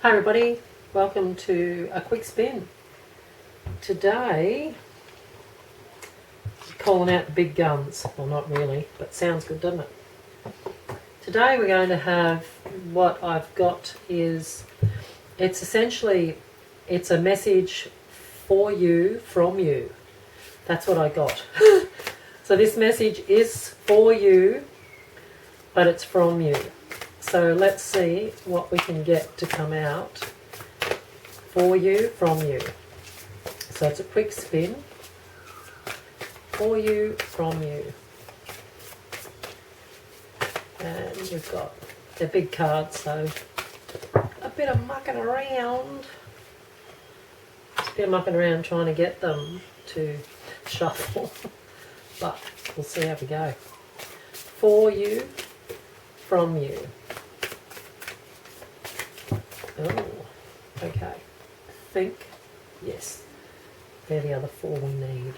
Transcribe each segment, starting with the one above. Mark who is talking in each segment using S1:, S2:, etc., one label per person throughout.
S1: Hi everybody, welcome to a quick spin. Today, calling out the big guns. Well, not really, but sounds good, doesn't it? Today we're going to have, what I've got is, it's essentially, it's a message for you, from you. That's what I got. So this message is for you, but it's from you. So let's see what we can get to come out for you, from you. So it's a quick spin. For you, from you. And we've got, they're big cards, so a bit of mucking around. Just a bit of mucking around trying to get them to shuffle. But we'll see how we go. For you, from you. Oh, okay. I think, yes, they're the other four we need.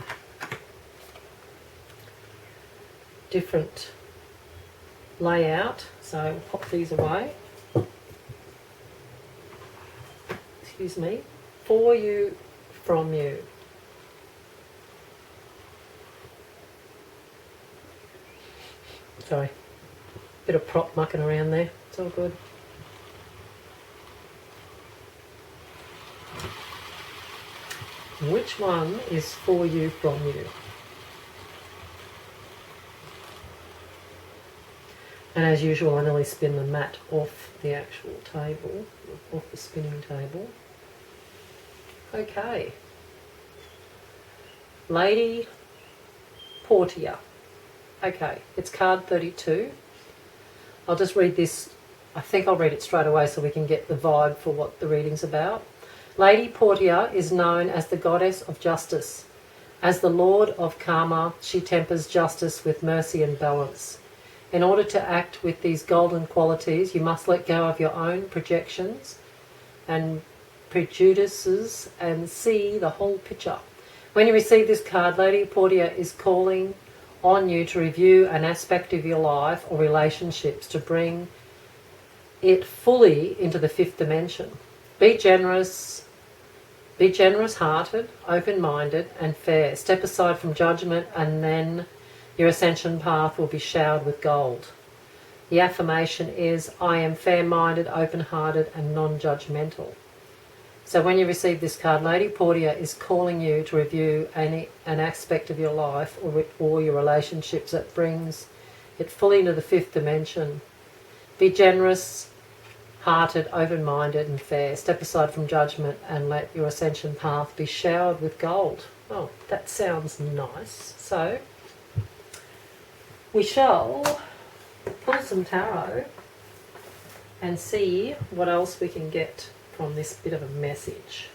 S1: Different layout, so we'll pop these away. Excuse me. For you, from you. Sorry, bit of prop mucking around there, it's all good. Which one is for you, from you? And as usual, I nearly spin the mat off the actual table, off the spinning table. Okay. Lady Portia. Okay, it's card 32. I'll just read this. I think I'll read it straight away so we can get the vibe for what the reading's about. Lady Portia is known as the goddess of justice. As the lord of karma, she tempers justice with mercy and balance. In order to act with these golden qualities, you must let go of your own projections and prejudices and see the whole picture. When you receive this card, Lady Portia is calling on you to review an aspect of your life or relationships to bring it fully into the fifth dimension. Be generous-hearted, open-minded and fair. Step aside from judgment and then your ascension path will be showered with gold. The affirmation is, I am fair-minded, open-hearted and non-judgmental. So when you receive this card, Lady Portia is calling you to review an aspect of your life or your relationships that brings it fully into the fifth dimension. Be generous-hearted, open-minded and fair. Step aside from judgment and let your ascension path be showered with gold. Oh, that sounds nice. So we shall pull some tarot and see what else we can get from this bit of a message.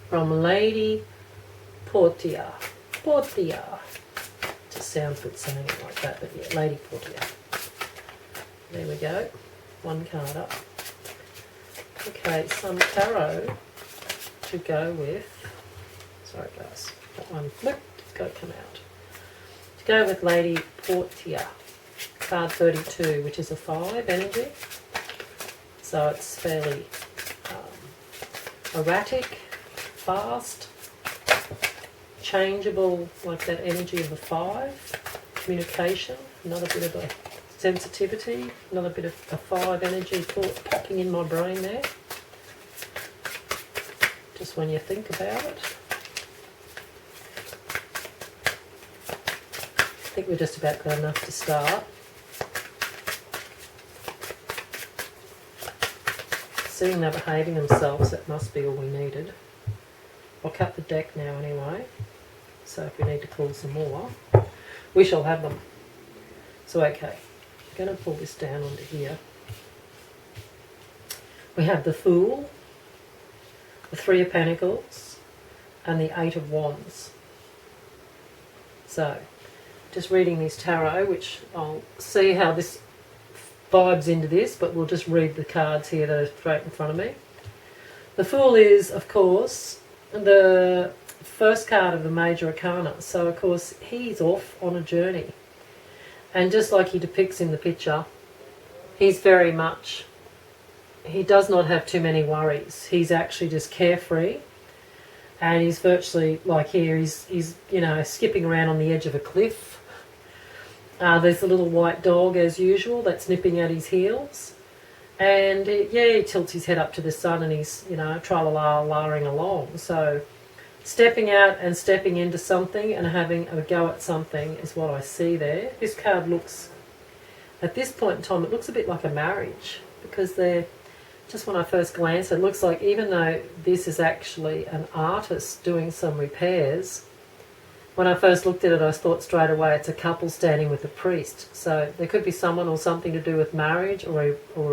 S1: From Lady Portia. Portia. Just sounds good saying it like that, but yeah, Lady Portia. There we go. One card up. Okay, some tarot to go with. Sorry guys, that one flipped. It's got to come out. To go with Lady Portia. Card 32, which is a 5 energy. So it's fairly erratic, fast, changeable, like that energy of a 5. Communication, another bit of a sensitivity, another bit of a 5 energy thought popping in my brain there. Just when you think about it. I think we're just about got enough to start. Seeing they're behaving themselves, that must be all we needed. I'll cut the deck now anyway, so if we need to pull some more, we shall have them. So okay, I'm going to pull this down onto here. We have the Fool, the 3 of Pentacles, and the 8 of Wands. So, just reading this tarot, which I'll see how this vibes into this, but we'll just read the cards here that are straight in front of me. The Fool is, of course, the first card of the major arcana. So, of course, he's off on a journey. And just like he depicts in the picture, he's very much he does not have too many worries. He's actually just carefree, and he's virtually, like here, he's you know, skipping around on the edge of a cliff. There's a little white dog, as usual, that's nipping at his heels. And, yeah, he tilts his head up to the sun and he's, you know, tra-la-la-la-ing along. So stepping out and stepping into something and having a go at something is what I see there. This card looks, at this point in time, it looks a bit like a marriage, because they're, just when I first glance, it looks like, even though this is actually an artist doing some repairs, when I first looked at it, I thought straight away it's a couple standing with a priest. So there could be someone or something to do with marriage, or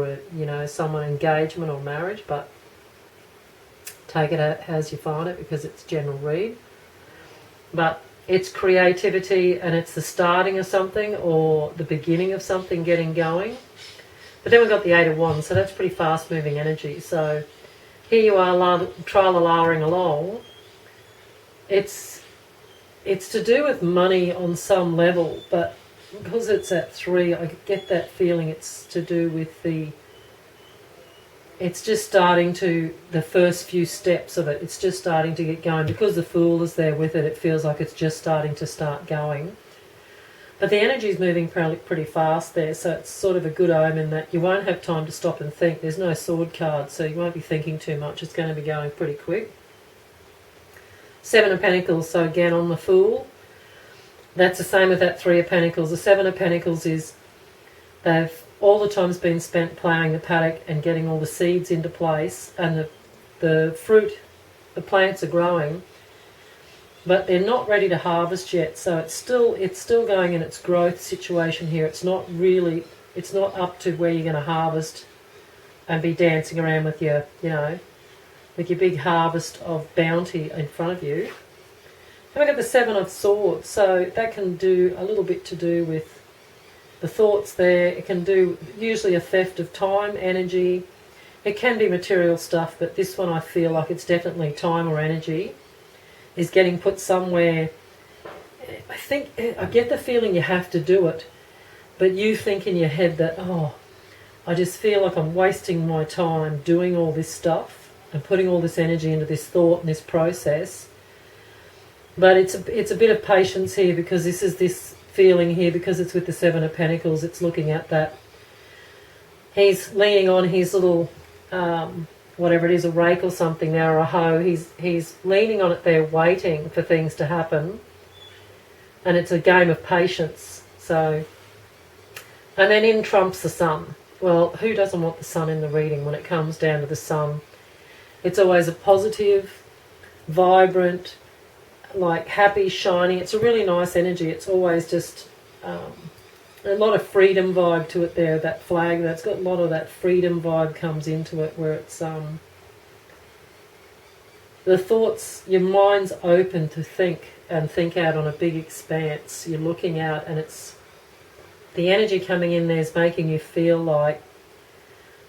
S1: a you know, someone engagement or marriage, but take it as you find it, because it's general read. But it's creativity, and it's the starting of something or the beginning of something getting going. But then we've got the Eight of Wands, so that's pretty fast-moving energy. So here you are, tra-la-la-ing along. It's to do with money on some level, but because it's at 3, I get that feeling it's to do with it's just starting to, the first few steps of it, it's just starting to get going. Because the Fool is there with it, it feels like it's just starting to start going. But the energy is moving pretty fast there, so it's sort of a good omen that you won't have time to stop and think. There's no sword card, so you won't be thinking too much. It's going to be going pretty quick. 7 of Pentacles, so again on the Fool. That's the same with that 3 of Pentacles. The 7 of Pentacles is they've all the time's been spent ploughing the paddock and getting all the seeds into place, and the fruit, the plants are growing, but they're not ready to harvest yet. So it's still going in its growth situation here. It's not up to where you're going to harvest and be dancing around with your, you know, with your big harvest of bounty in front of you. And we've got the 7 of Swords, so that can do a little bit to do with the thoughts there. It can do usually a theft of time, energy. It can be material stuff, but this one I feel like it's definitely time or energy is getting put somewhere. I get the feeling you have to do it, but you think in your head that, oh, I just feel like I'm wasting my time doing all this stuff and putting all this energy into this thought and this process. But it's a bit of patience here, because this is this feeling here, because it's with the 7 of Pentacles. It's looking at that. He's leaning on his little, whatever it is, a rake or something now, or a hoe. He's leaning on it there, waiting for things to happen. And it's a game of patience. So, and then in trumps the Sun. Well, who doesn't want the Sun in the reading when it comes down to the Sun? It's always a positive, vibrant, like happy, shiny. It's a really nice energy. It's always just a lot of freedom vibe to it there. That flag, that's got a lot of that freedom vibe comes into it, where it's the thoughts, your mind's open to think and think out on a big expanse. You're looking out, and it's the energy coming in there is making you feel like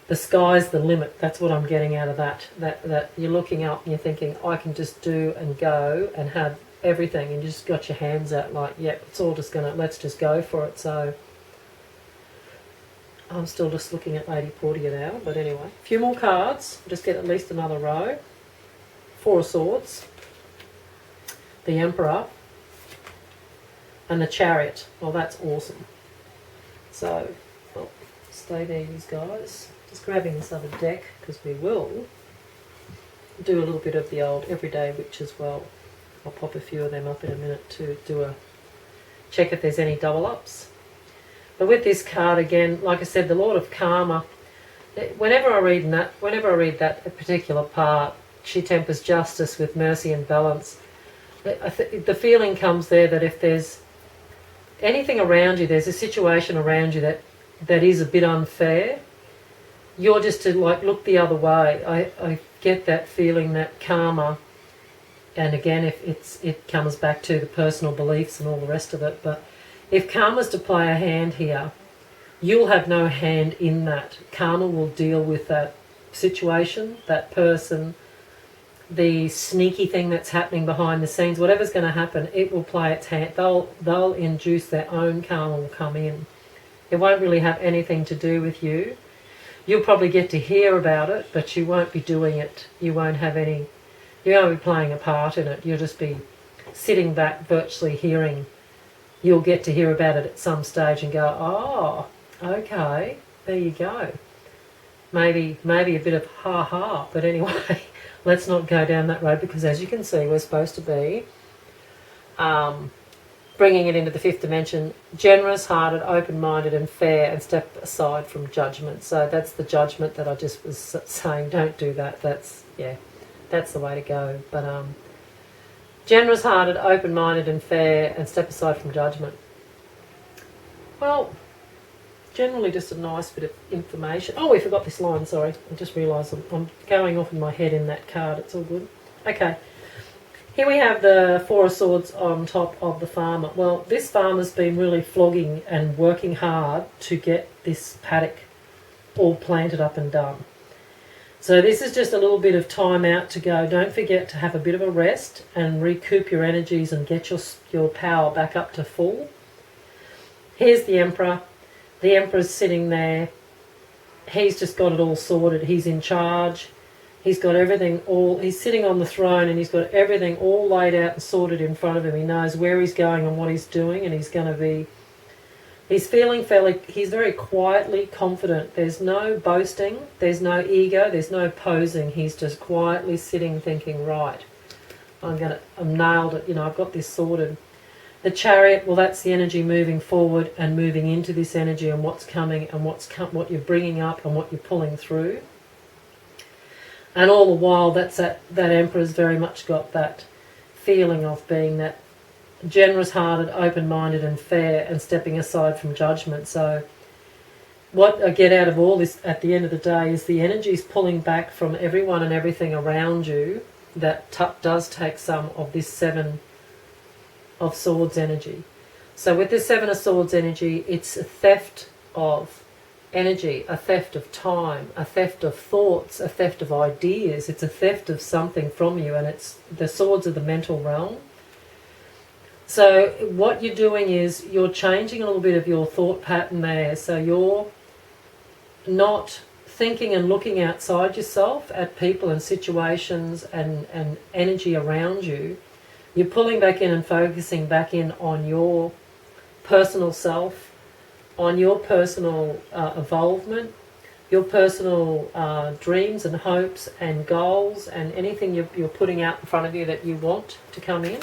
S1: the sky's the limit. That's what I'm getting out of that. That you're looking up and you're thinking, I can just do and go and have everything, and you just got your hands out like, yep, it's all just gonna, let's just go for it. So I'm still just looking at Lady Portia now, but anyway. A few more cards. Just get at least another row. 4 of Swords. The Emperor. And the Chariot. Well, that's awesome. So, well, stay there, you guys. Just grabbing this other deck, because we will do a little bit of the old Everyday Witch as well. I'll pop a few of them up in a minute to do a check if there's any double ups. But with this card again, like I said, the Lord of Karma. Whenever I read that particular part, she tempers justice with mercy and balance. The feeling comes there that if there's anything around you, there's a situation around you that is a bit unfair, you're just to like look the other way. I get that feeling that karma, and again, if it comes back to the personal beliefs and all the rest of it, but if karma's to play a hand here, you'll have no hand in that. Karma will deal with that situation, that person, the sneaky thing that's happening behind the scenes. Whatever's going to happen, it will play its hand. They'll induce their own karma will come in. It won't really have anything to do with you. You'll probably get to hear about it, but you won't be doing it. You won't have any, you won't be playing a part in it. You'll just be sitting back virtually hearing. You'll get to hear about it at some stage and go, oh, okay, there you go. Maybe a bit of ha-ha, but anyway, let's not go down that road, because as you can see, we're supposed to be bringing it into the fifth dimension, generous-hearted, open-minded and fair, and step aside from judgment. So that's the judgment that I just was saying, don't do that. That's the way to go. But generous-hearted, open-minded and fair, and step aside from judgment. Well, generally just a nice bit of information. Oh, we forgot this line, sorry. I just realised I'm going off in my head in that card. It's all good. Okay. Here we have the Four of Swords on top of the farmer. Well, this farmer's been really flogging and working hard to get this paddock all planted up and done. So this is just a little bit of time out to go. Don't forget to have a bit of a rest and recoup your energies and get your power back up to full. Here's the Emperor. The Emperor's sitting there. He's just got it all sorted. He's in charge. He's got everything he's sitting on the throne and he's got everything all laid out and sorted in front of him. He knows where he's going and what he's doing, and he's feeling he's very quietly confident. There's no boasting, there's no ego, there's no posing. He's just quietly sitting thinking, right, I've nailed it, I've got this sorted. The Chariot, well, that's the energy moving forward and moving into this energy and what's coming and what you're bringing up and what you're pulling through. And all the while, that Emperor's very much got that feeling of being that generous-hearted, open-minded and fair, and stepping aside from judgment. So what I get out of all this at the end of the day is the energy's pulling back from everyone and everything around you that does take some of this Seven of Swords energy. So with the Seven of Swords energy, it's a theft of energy, a theft of time, a theft of thoughts, a theft of ideas. It's a theft of something from you, and it's the swords of the mental realm. So what you're doing is you're changing a little bit of your thought pattern there. So you're not thinking and looking outside yourself at people and situations and energy around you. You're pulling back in and focusing back in on your personal self, on your personal involvement, your personal dreams and hopes and goals and anything you're putting out in front of you that you want to come in.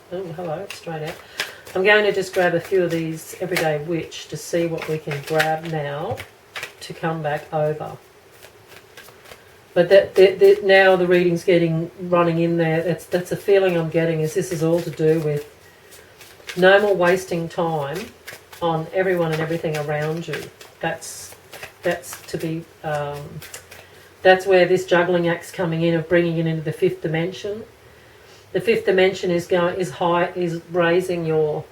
S1: Hello, straight out. I'm going to just grab a few of these Everyday Witch to see what we can grab now to come back over. But now the reading's running in there. That's a feeling I'm getting, is this is all to do with no more wasting time on everyone and everything around you. That's to be. That's where this juggling act's coming in, of bringing it into the fifth dimension. The fifth dimension is raising your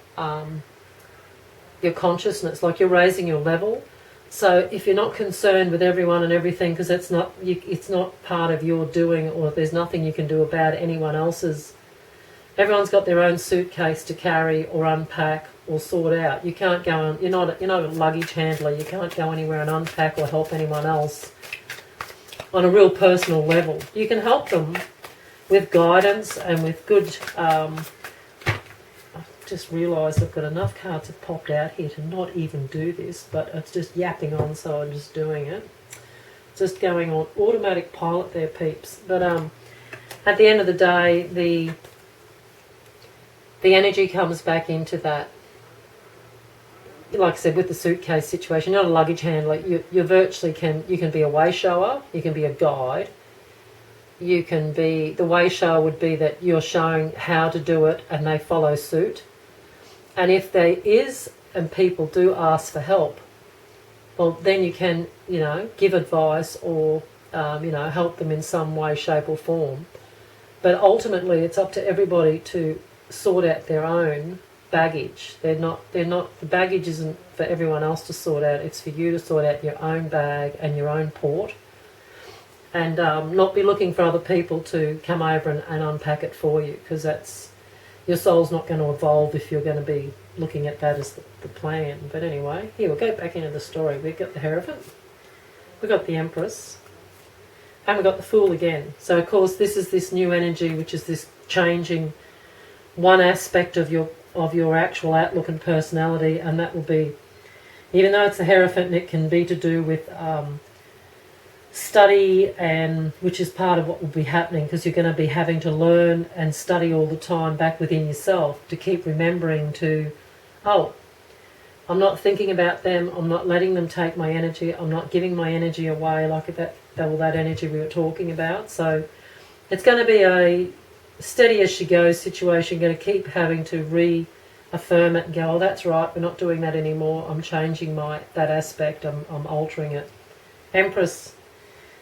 S1: consciousness, like you're raising your level. So if you're not concerned with everyone and everything, because it's not part of your doing, or there's nothing you can do about anyone else's. Everyone's got their own suitcase to carry or unpack or sort out. You can't go on. You're not a luggage handler. You can't go anywhere and unpack or help anyone else on a real personal level. You can help them with guidance and with good. I've just realised I've got enough cards have popped out here to not even do this, but it's just yapping on, so I'm just doing it. Just going on automatic pilot there, peeps. But at the end of the day, the energy comes back into that. Like I said, with the suitcase situation, you're not a luggage handler. You virtually can be a way shower, you can be a guide. You can be, the way shower would be that you're showing how to do it and they follow suit. And if there is, and people do ask for help, well, then you can, give advice or, help them in some way, shape or form. But ultimately, it's up to everybody to sort out their own baggage. The baggage isn't for everyone else to sort out. It's for you to sort out your own bag and your own port. And not be looking for other people to come over and unpack it for you, because your soul's not going to evolve if you're going to be looking at that as the plan. But anyway, here we'll go back into the story. We've got the Hierophant. we've got the Empress, and we've got the Fool again. So of course this is this new energy, which is this changing one aspect of your actual outlook and personality, and that will be, even though it's a Hierophant, it can be to do with study, and which is part of what will be happening, because you're going to be having to learn and study all the time back within yourself to keep remembering to, oh, I'm not thinking about them, I'm not letting them take my energy, I'm not giving my energy away, like that energy we were talking about. So it's going to be a steady as she goes situation. You're going to keep having to reaffirm it and go, oh, that's right, we're not doing that anymore, I'm changing that aspect, I'm altering it. Empress.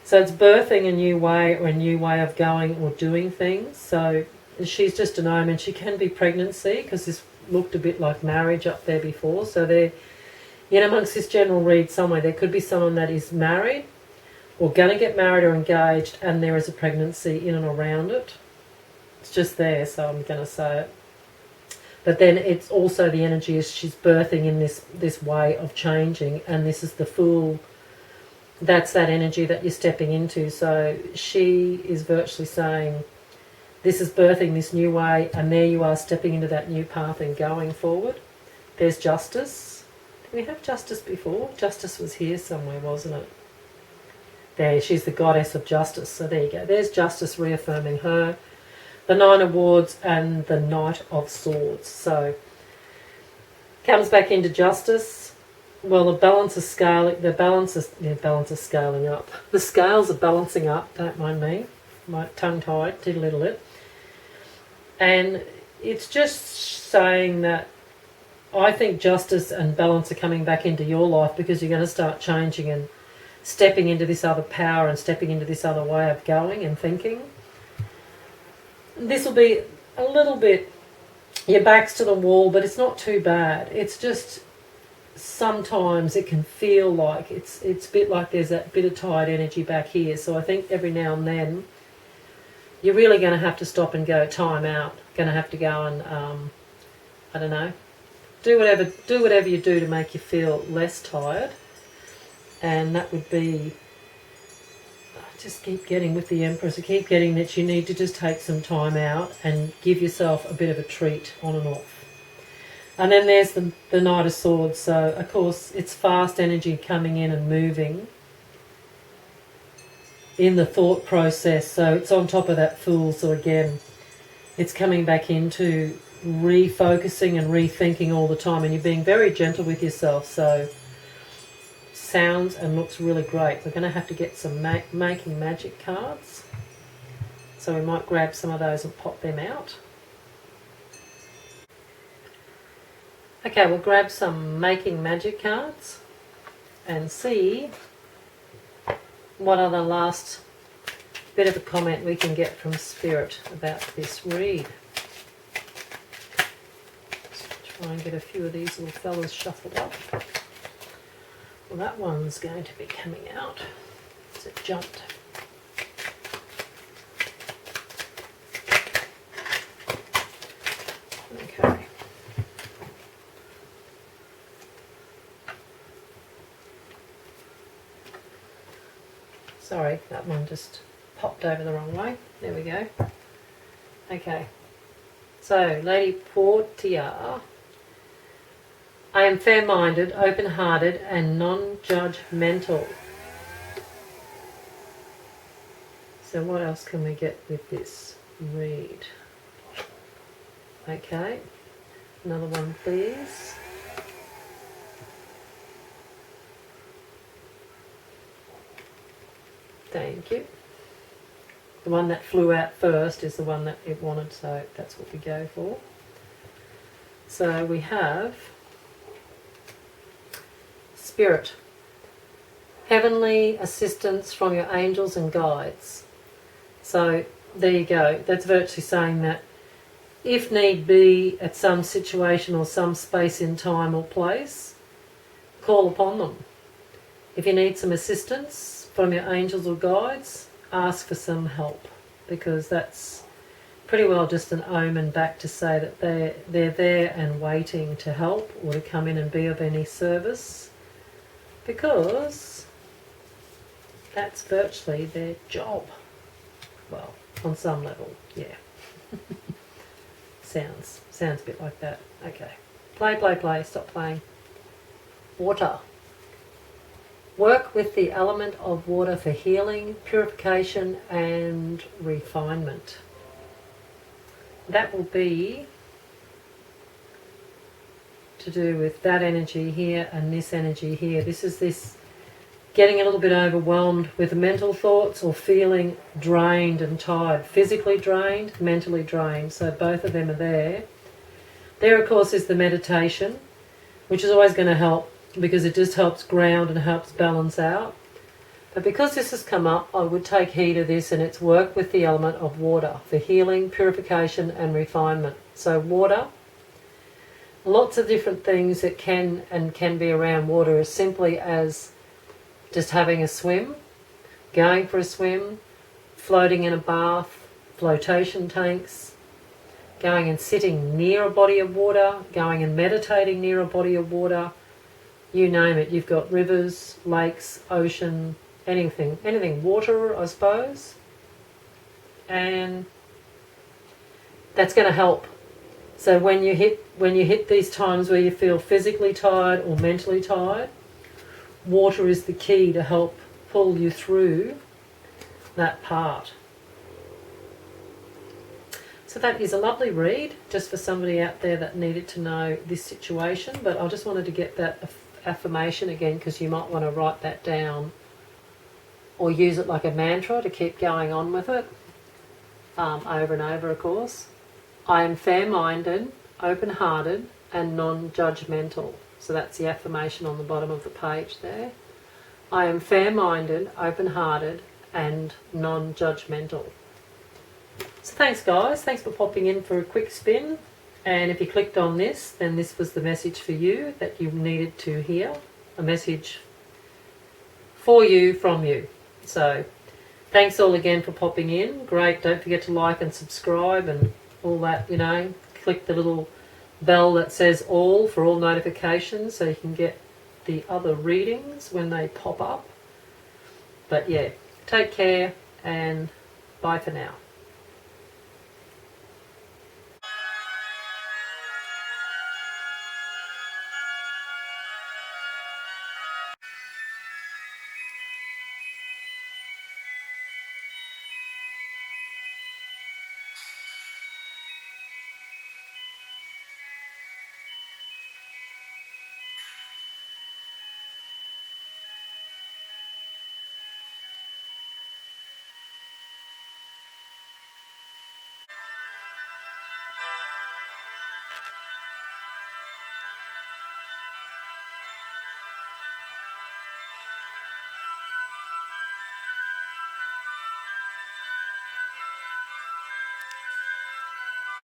S1: So it's birthing a new way, or a new way of going or doing things. So she's just an omen. She can be pregnancy, because this looked a bit like marriage up there before. So they're in amongst this general read somewhere. There could be someone that is married or going to get married or engaged, and there is a pregnancy in and around it. It's just there, so I'm going to say it. But then it's also the energy is she's birthing in this way of changing, and this is the Fool. That's that energy that you're stepping into. So she is virtually saying, this is birthing this new way, and there you are stepping into that new path and going forward. There's Justice. Did we have Justice before? Justice was here somewhere, wasn't it? There, she's the goddess of justice. So there you go. There's Justice reaffirming her. The Nine of Wands and the Knight of Swords. So comes back into Justice. Well, the balance is scaling. The balance is scaling up. The scales are balancing up. Don't mind me. My tongue tied. Did a little bit. And it's just saying that I think justice and balance are coming back into your life, because you're going to start changing and stepping into this other power and stepping into this other way of going and thinking. This will be a little bit, your back's to the wall, but it's not too bad. It's just sometimes it can feel like it's a bit like there's that bit of tired energy back here. So I think every now and then you're really going to have to stop and go, time out. Going to have to go and I don't know, do whatever you do to make you feel less tired. And that would be, just keep getting with the Empress. I keep getting that you need to just take some time out and give yourself a bit of a treat on and off. And then there's the Knight of Swords. So, of course, it's fast energy coming in and moving in the thought process. So it's on top of that Fool. So again, it's coming back into refocusing and rethinking all the time. And you're being very gentle with yourself. So sounds and looks really great. We're going to have to get some MakingMagick cards. So we might grab some of those and pop them out. Okay, we'll grab some MakingMagick cards and see what other last bit of a comment we can get from Spirit about this read. Let's try and get a few of these little fellas shuffled up. Well, that one's going to be coming out. So it jumped. Okay. Sorry, that one just popped over the wrong way. There we go. Okay. So, Lady Portia. I am fair-minded, open-hearted, and non-judgmental. So what else can we get with this read? Okay. Another one, please. Thank you. The one that flew out first is the one that it wanted, so that's what we go for. So we have Spirit. Heavenly assistance from your angels and guides. So there you go. That's virtually saying that if need be at some situation or some space in time or place, call upon them. If you need some assistance from your angels or guides, ask for some help, because that's pretty well just an omen back to say that they're there and waiting to help or to come in and be of any service, because that's virtually their job. Well, on some level, yeah. Sounds a bit like that. Okay. Play. Stop playing. Water. Work with the element of water for healing, purification, and refinement. That will be to do with that energy here and this energy here. This is this getting a little bit overwhelmed with mental thoughts or feeling drained and tired. Physically drained, mentally drained. So both of them are there. There, of course, is the meditation, which is always going to help because it just helps ground and helps balance out. But because this has come up, I would take heed of this, and it's work with the element of water for healing, purification, and refinement. So water, lots of different things that can be around water, as simply as just having a swim, going for a swim, floating in a bath, flotation tanks, going and sitting near a body of water, going and meditating near a body of water, you name it. You've got rivers, lakes, ocean, anything water, I suppose. And that's going to help. So when you hit these times where you feel physically tired or mentally tired, water is the key to help pull you through that part. So that is a lovely read, just for somebody out there that needed to know this situation. But I just wanted to get that affirmation again, because you might want to write that down or use it like a mantra to keep going on with it, over and over, of course. I am fair-minded, open-hearted, and non-judgmental. So that's the affirmation on the bottom of the page there. I am fair-minded, open-hearted, and non-judgmental. So thanks, guys. Thanks for popping in for a quick spin. And if you clicked on this, then this was the message for you that you needed to hear. A message for you, from you. So thanks all again for popping in. Great. Don't forget to like and subscribe and all that, you know. Click the little bell that says all for all notifications so you can get the other readings when they pop up. But yeah, take care and bye for now.